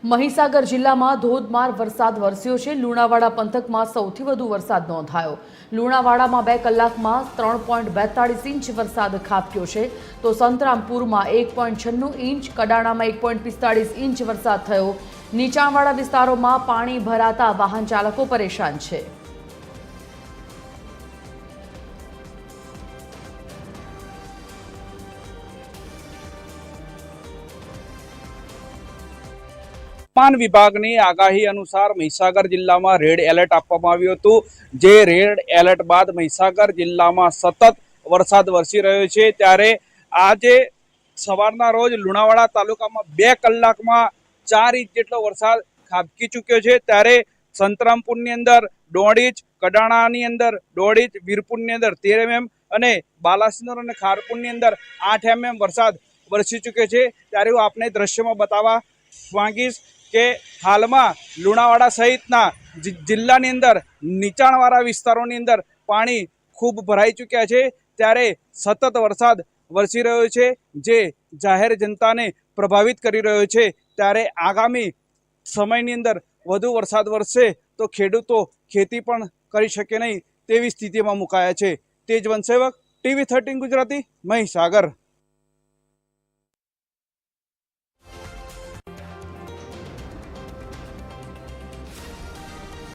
મહીસાગર જિલ્લામાં ધોધમાર વરસાદ વરસ્યો છે। લુણાવાડા પંથકમાં સૌથી વધુ વરસાદ નોંધાયો। લુણાવાડામાં 2 કલાકમાં 3.42 ઇંચ વરસાદ ખાબક્યો છે, તો સંતરામપુરમાં 1.96 ઇંચ, કડાણામાં 1.45 ઇંચ વરસાદ થયો। નીચાણવાળા વિસ્તારોમાં પાણી ભરાતા વાહન ચાલકો પરેશાન છે। હવામાન વિભાગની આગાહી અનુસાર મહીસાગર જિલ્લામાં રેડ એલર્ટ આપવામાં આવ્યું હતું। જે રેડ એલર્ટ બાદ મહીસાગર જિલ્લામાં સતત વરસાદ વરસી રહ્યો છે। ત્યારે આજે સવારના રોજ લુણાવાડા તાલુકામાં 2 કલાકમાં 4 ઇંચ જેટલો વરસાદ ખાબકી ચૂક્યો છે। ત્યારે સંતરામપુરની અંદર 1.5 ઇંચ, કડાણાની અંદર 1.5 ઇંચ, વીરપુરની અંદર 13 mm અને બાલાસિનોર અને ખારપુરની અંદર 8 mm વરસાદ વરસી ચૂક્યો છે। ત્યારે હું આપને દ્રશ્યમાં બતાવવા માંગીશ કે હાલમાં લુણાવાડા સહિતના જિલ્લાની અંદર નીચાણવાળા વિસ્તારોની અંદર પાણી ખૂબ ભરાઈ ચૂક્યા છે। ત્યારે સતત વરસાદ વરસી રહ્યો છે, જે જાહેર જનતાને પ્રભાવિત કરી રહ્યો છે। ત્યારે આગામી સમયની અંદર વધુ વરસાદ વરસશે તો ખેડૂતો ખેતી પણ કરી શકે નહીં તેવી સ્થિતિમાં મુકાયા છે। તેજ વંશેવક, TV 13 ગુજરાતી, મહીસાગર।